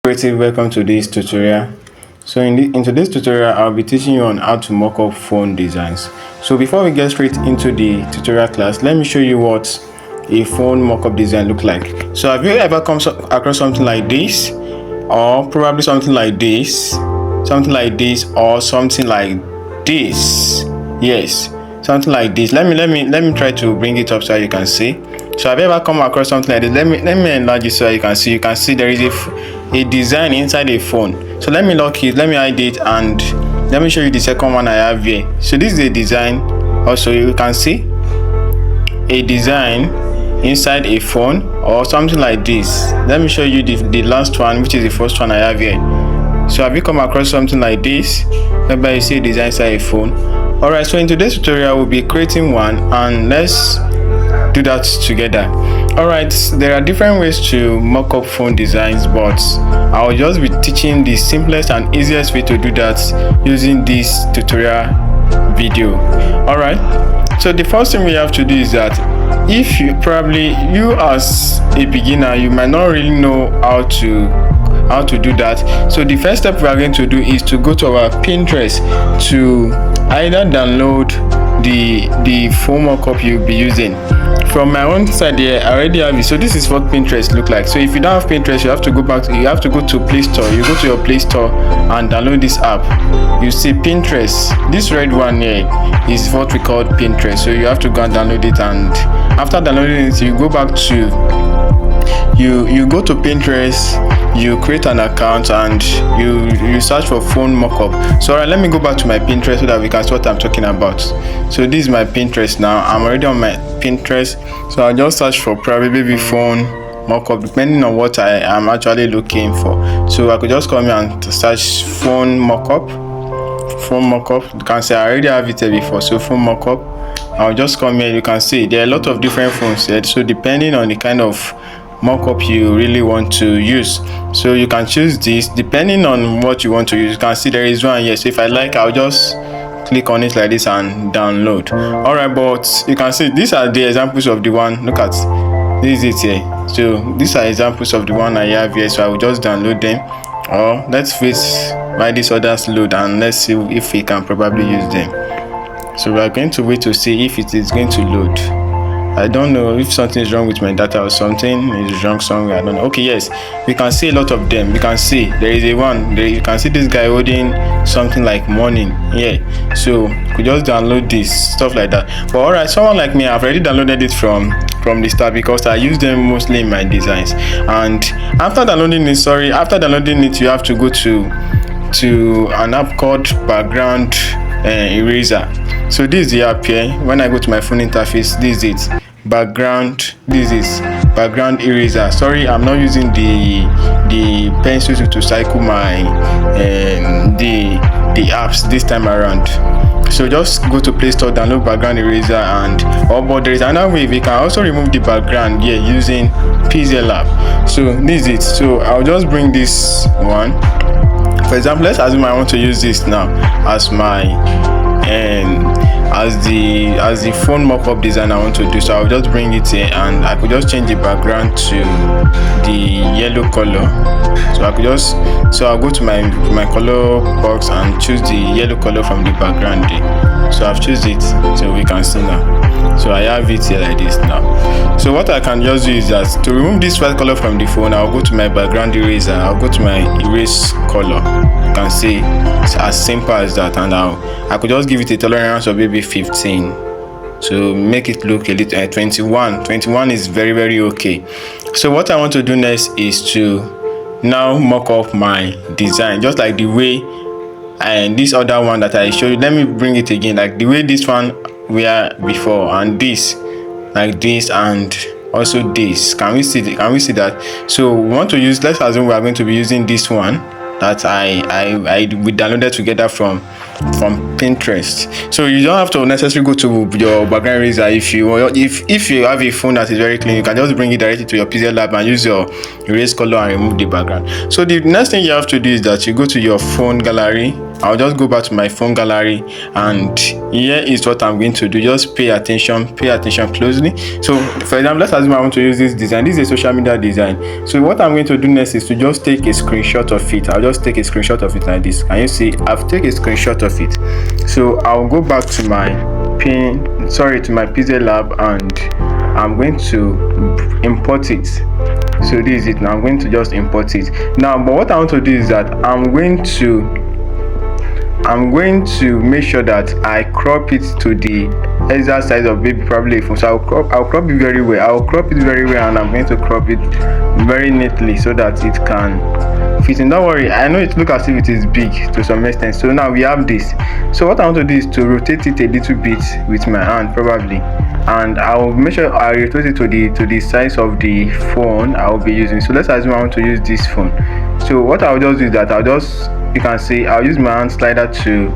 Creative, welcome to this tutorial. So in today's tutorial, I'll be teaching you on how to mock up phone designs. So before we get straight into the tutorial class, let me show you what a phone mock-up design look like. So have you ever come across something like this, or probably something like this, or something like this? Yes, something like this. Let me try to bring it up so you can see. So have you ever come across something like this? Let me enlarge it so you can see. You can see there is a design inside a phone. So let me lock it, let me hide it, and let me show you the second one I have here. So this is a design. Also, you can see a design inside a phone or something like this. Let me show you the last one, which is the first one I have here. So have you come across something like this? Maybe you see a design inside a phone. Alright, so in today's tutorial we'll be creating one, and let's do that together. Alright, there are different ways to mock up phone designs, but I'll just be teaching the simplest and easiest way to do that using this tutorial video. Alright, so the first thing we have to do is that if you as a beginner, you might not really know how to do that. So the first step we are going to do is to go to our Pinterest to either download the phone mockup you'll be using. From my own side here, I already have it. So this is what Pinterest look like. So if you don't have Pinterest, you have to go to Play Store. You go to your Play Store and download this app. You see Pinterest. This red one here is what we call Pinterest. So you have to go and download it, and after downloading it, you go back to you go to Pinterest, you create an account, and you search for phone mockup. So alright, let me go back to my Pinterest so that we can see what I'm talking about. So this is my Pinterest now. I'm already on my Pinterest, so I'll just search for probably baby phone mockup depending on what I am actually looking for. So I could just come here and search phone mockup. You can see I already have it here before. So phone mockup, I'll just come here. You can see there are a lot of different phones here, so depending on the kind of mockup you really want to use, so you can choose this depending on what you want to use. You can see there is one here, so if I like, I'll just click on it like this and download. Alright, but you can see these are the examples of the one. Look at this is it here. So these are examples of the one I have here, so I will just download them, or let's wait while these others load and let's see if we can probably use them. So we are going to wait to see if it is going to load. I don't know if something is wrong with my data or something is wrong somewhere. I don't know. Okay, yes, we can see a lot of them. You can see there is a one there. You can see this guy holding something like morning. Yeah, so you could just download this stuff like that. But alright, someone like me, I've already downloaded it from the start because I use them mostly in my designs. And after downloading it, you have to go to an app called background eraser. So this is the app here. When I go to my phone interface, this is it. This is background eraser. Sorry, I'm not using the pencil to cycle my the apps this time around. So just go to Play Store, download background eraser, but there is another way. We can also remove the background here using Pixellab. So this is it. So I'll just bring this one. For example, let's assume I want to use this now as my as the phone mockup design I want to do. So I'll just bring it here, and I could just change the background to the yellow color. So I'll go to my color box and choose the yellow color from the background there. So I've chosen it, so we can see now. So I have it here like this now. So what I can just do is that to remove this white color from the phone, I'll go to my background eraser. I'll go to my erase color. You can see it's as simple as that, and I could just give it a tolerance of maybe 15 to make it look a little 21 is very, very okay. So what I want to do next is to now mock up my design just like the way and this other one that I showed you. Let me bring it again, like the way this one were before, and this like this, and also this. Can we see that? So we want to use, let's assume we are going to be using this one that we downloaded together from Pinterest. So you don't have to necessarily go to your background eraser. If you have a phone that is very clean, you can just bring it directly to your Pixellab and use your erase color and remove the background. So the next thing you have to do is that you go to your phone gallery I'll just go back to my phone gallery, and here is what I'm going to do. Just pay attention closely. So for example, let's assume I want to use this design. This is a social media design. So what I'm going to do next is to just take a screenshot of it. I'll just take a screenshot of it like this. Can you see? I've taken a screenshot of it. So I'll go back to my Pixellab, and I'm going to import it. So this is it now. I'm going to just import it now. But what I want to do is that I'm going to make sure that I crop it to the exact size of baby probably phone. So I'll crop it very well. And I'm going to crop it very neatly so that it can fit in. Don't worry, I know it looks as if it is big to some extent. So now we have this. So what I want to do is to rotate it a little bit with my hand probably, and I'll make sure I rotate it to the size of the phone I'll be using. So let's assume I want to use this phone. So what I'll just do is that you can see I'll use my hand slider to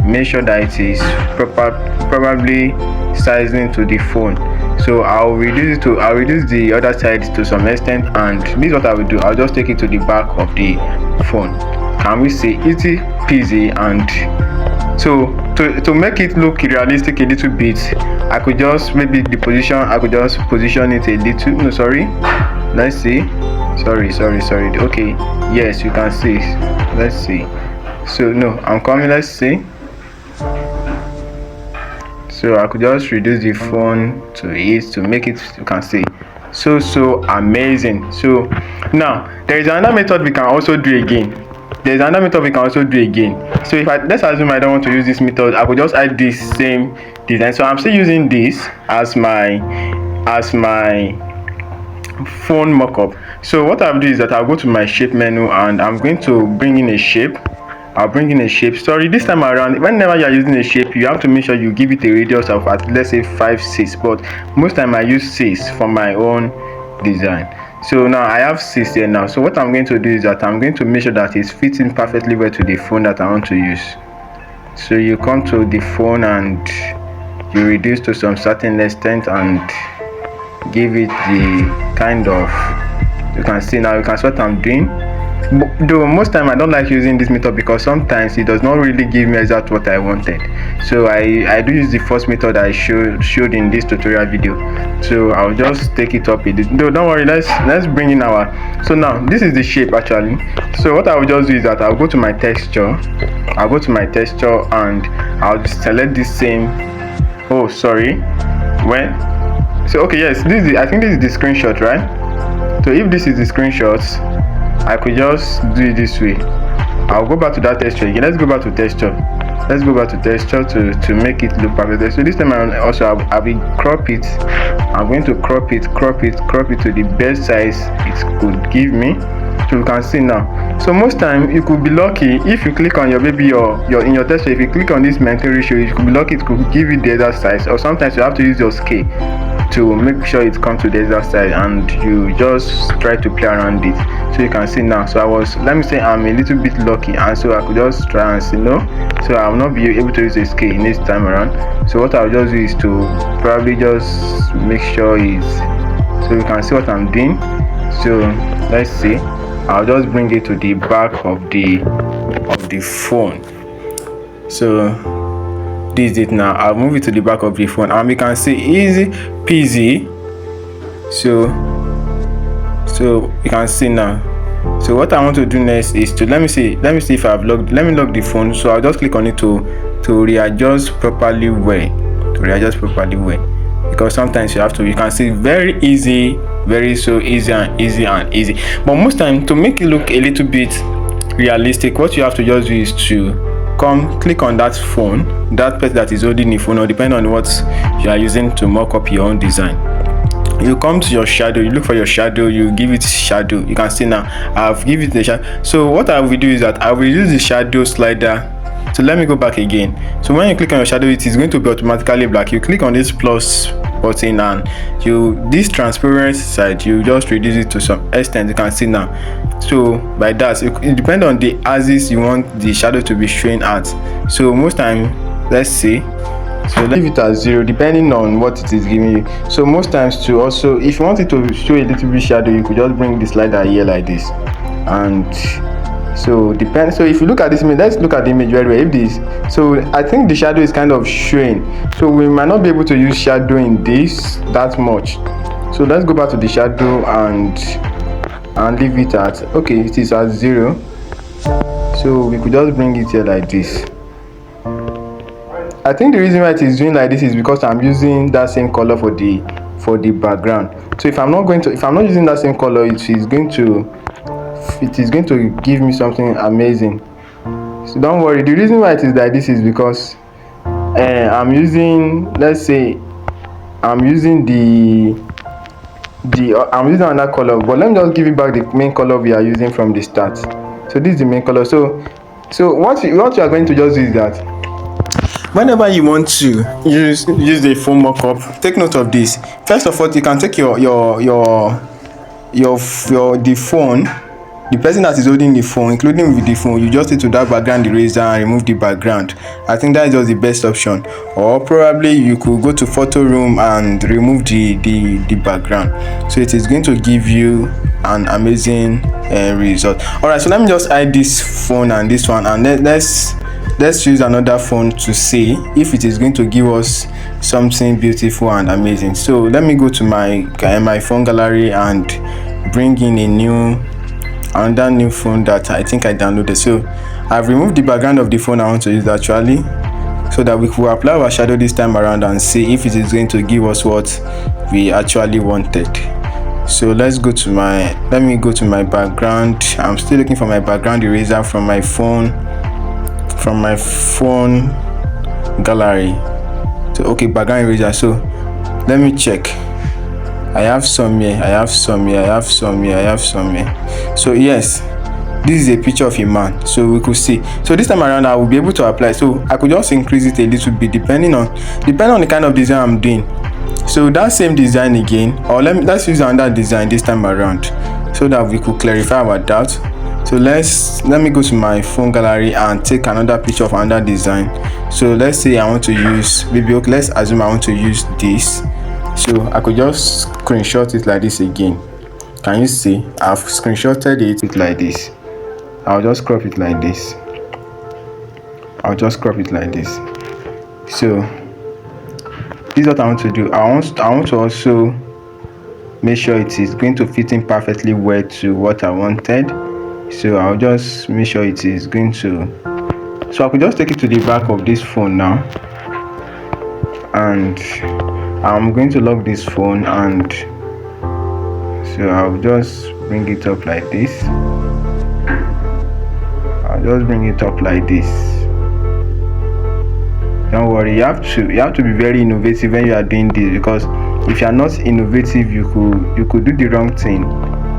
make sure that it is probably sizing to the phone. So I'll reduce the other side to some extent, and this is what I will do. I'll just take it to the back of the phone. Can we see easy peasy? And so to make it look realistic a little bit, I could just maybe position it a little. No, sorry, let's see. Sorry, okay, yes, you can see. Let's see. So no, I'm coming. Let's see. So I could just reduce the phone to it to make it, you can see, so amazing. So now there is another method we can also do again. So if let's assume I don't want to use this method, I could just add this same design. So I'm still using this as my phone mockup. So what I'll do is that I'll go to my shape menu, and I'm going to bring in a shape. I'll bring in a shape. Sorry, this time around, whenever you are using a shape, you have to make sure you give it a radius of let's say 5, 6, but most time I use 6 for my own design. So now I have 6 here now. So what I'm going to do is that I'm going to make sure that it's fitting perfectly well to the phone that I want to use. So you come to the phone and you reduce to some certain extent and give it the kind of, you can see now, you can see what I'm doing. Though most time I don't like using this method because sometimes it does not really give me exactly what I wanted. So I do use the first method I showed in this tutorial video. So I'll just take it up. No, don't worry, let's bring in our, so now this is the shape actually. So what I will just do is that I'll go to my texture. And I'll just select this same, oh sorry, so okay, yes, I think this is the screenshot, right? So if this is the screenshot, I could just do it this way. I'll go back to that texture again. Let's go back to texture to make it look perfect. So this time I will crop it. I'm going to crop it to the best size it could give me. So you can see now. So most time you could be lucky if you click on your baby or in your texture. If you click on this maintain ratio, you could be lucky it could give you the other size. Or sometimes you have to use your scale to make sure it comes to the exact size, and you just try to play around it. So you can see now. So let me say I'm a little bit lucky, and so I could just try and see no. So I will not be able to use a scale in this time around. So what I'll just do is to probably just make sure so you can see what I'm doing. So let's see. I'll just bring it to the back of the phone. So this is it now. I'll move it to the back of the phone, and we can see easy peasy. So you can see now. So what I want to do next is to let me see if I've logged. Let me log the phone. So I'll just click on it to readjust properly well. Because sometimes you can see very easy, very so easy and easy. But most time, to make it look a little bit realistic, what you have to just do is to click on that phone, that person that is holding the phone, or depending on what you are using to mock up your own design. You come to your shadow, you look for your shadow, you give it shadow. You can see now I've given it the shadow. So what I will do is that I will use the shadow slider. So let me go back again. So when you click on your shadow, it is going to be automatically black. You click on this plus button, and this transparent side, you just reduce it to some extent. You can see now. So by that, it depends on the axis you want the shadow to be showing at. So most time, let's see. So leave it at 0 depending on what it is giving you. So most times to also, if you want it to show a little bit shadow, you could just bring the slider here like this, and So depends. So if you look at this image, let's look at the image very well. If this, so I think the shadow is kind of showing, so we might not be able to use shadow in this that much. So let's go back to the shadow and leave it at, okay, it is at 0. So we could just bring it here like this. I think the reason why it is doing like this is because I'm using that same color for the background. So if I'm not using that same color, it is going to give me something amazing. So don't worry. The reason why it is like this is because I'm using, let's say I'm using I'm using another color, but let me just give you back the main color we are using from the start. So this is the main color. So what you are going to just do is that whenever you want to use the phone mockup, take note of this. First of all, you can take the phone, the person that is holding the phone, including with the phone, you just need to that background eraser and remove the background. I think that is just the best option. Or probably you could go to photo room and remove the background. So it is going to give you an amazing result. All right, so let me just hide this phone and this one, and let's use another phone to see if it is going to give us something beautiful and amazing. So let me go to my phone gallery and bring in another new phone that I think I downloaded. So I've removed the background of the phone I want to use actually, so that we could apply our shadow this time around and see if it is going to give us what we actually wanted. So let me go to my background. I'm still looking for my background eraser from my phone gallery. So okay, background eraser. So let me check. I have some here. So yes, this is a picture of a man, so we could see. So this time around I will be able to apply. So I could just increase it a little bit depending on the kind of design I'm doing. So that same design again, or let's use another design this time around so that we could clarify our doubt. So let me go to my phone gallery and take another picture of another design. So let's say I want to use, okay, let's assume I want to use this. So I could just screenshot it like this again. Can you see? I've screenshotted it like this. I'll just crop it like this. So this is what I want to do. I want to also make sure it is going to fit in perfectly well to what I wanted. So I'll just make sure it is going to. So I could just take it to the back of this phone now, and I'm going to lock this phone, and so I'll just bring it up like this. Don't worry, you have to be very innovative when you are doing this, because if you are not innovative, you could do the wrong thing.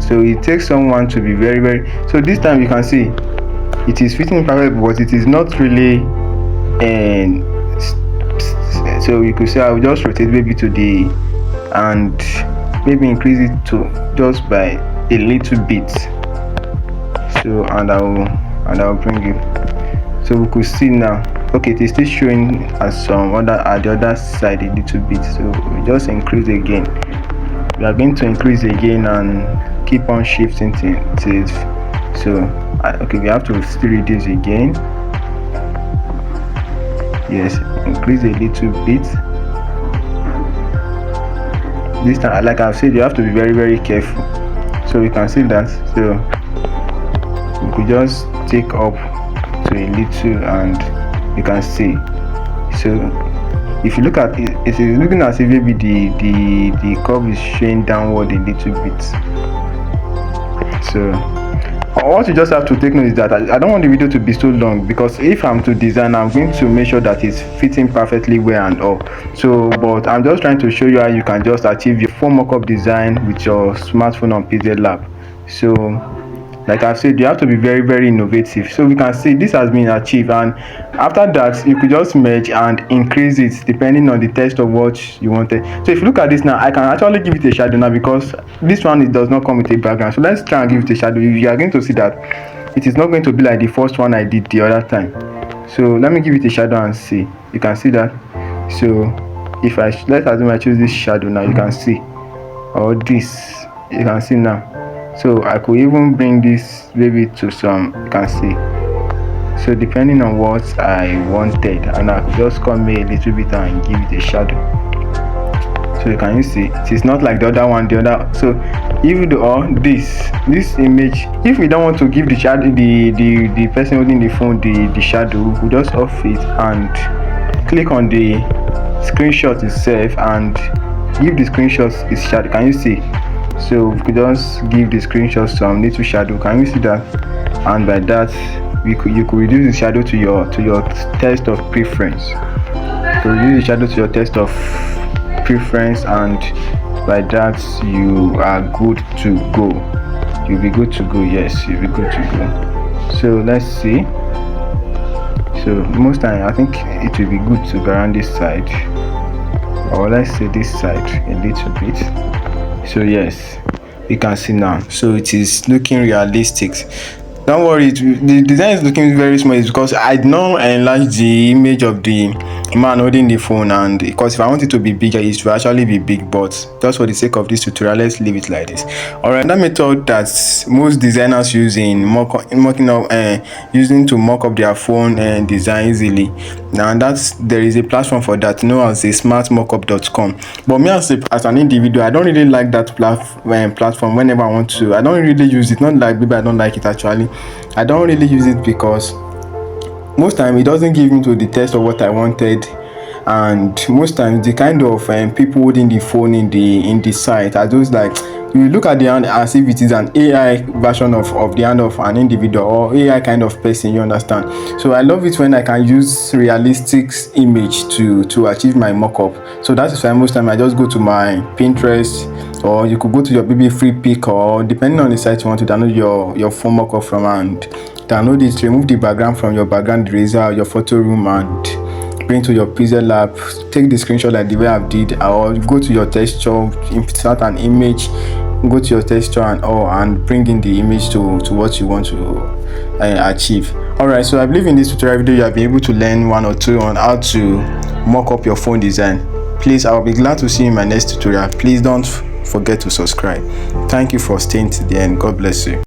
So it takes someone to be very, very. So this time you can see it is fitting perfect, but it is not really. And so you could say I will just rotate maybe to the, and maybe increase it to just by a little bit. So and I'll bring it. So we could see now. Okay, it is still showing as at the other side a little bit. So we just increase again. We are going to increase again and keep on shifting till. So okay, we have to still reduce again. Yes, increase a little bit. This time, like I've said, you have to be very, very careful. So we can see that. So we could just take up to a little, and you can see. So if you look at it, it is looking as if maybe the curve is showing downward a little bit. So what you just have to take note is that I don't want the video to be so long, because if I'm to design, I'm going to make sure that it's fitting perfectly well and all. So but I'm just trying to show you how you can just achieve your full mockup design with your smartphone on Pixellab. So like I've said, you have to be very, very innovative. So we can see this has been achieved, and after that you could just merge and increase it depending on the text of what you wanted. So if you look at this now, I can actually give it a shadow now, because this one, it does not come with a background. So let's try and give it a shadow. You are going to see that it is not going to be like the first one I did the other time. So let me give it a shadow and see. You can see that. So if let's assume I choose this shadow now, you can see, or this, you can see now. So I could even bring this baby to some, you can see. So depending on what I wanted, and I could just come here a little bit and give it a shadow. So can you see it is not like the other one, so even though this image, if we don't want to give the shadow, the person holding the phone the shadow, we could just off it and click on the screenshot itself and give the screenshot its shadow. Can you see? So we could just give the screenshot some little shadow. Can you see that? And by that you could reduce the shadow to your test of preference. So reduce the shadow to your test of preference, and by that you are good to go. You'll be good to go. Yes, you'll be good to go. So let's see. So most time I think it will be good to go around this side, or let's say this side a little bit. So yes, you can see now. So it is looking realistic. Don't worry, the design is looking very small. It's because I did not enlarge the image of the man holding the phone, and because if I want it to be bigger, it should actually be big, but just for the sake of this tutorial, let's leave it like this. Alright, that method that most designers use in using to mock up their phone design easily. Now there is a platform for that known as a smartmockup.com. But me as an individual, I don't really like that platform. Whenever I want to, I don't really use it. Not like maybe I don't like it actually. I don't really use it because most time it doesn't give me to the test of what I wanted, and most times the kind of people holding the phone in the site are those, like, you look at the hand as if it is an AI version of the hand of an individual or AI kind of person, you understand? So I love it when I can use realistic image to achieve my mock-up. So that is why most time I just go to my Pinterest, or you could go to your baby free pick, or depending on the site you want to download your phone mock-up from, and download it, remove the background from your background eraser, your photo room, and bring to your Pixellab, take the screenshot like the way I did, or go to your texture, insert an image, go to your texture and bring in the image to what you want to achieve. Alright, so I believe in this tutorial video you have been able to learn one or two on how to mock up your phone design. Please, I'll be glad to see you in my next tutorial. Please don't forget to subscribe. Thank you for staying to the end. God bless you.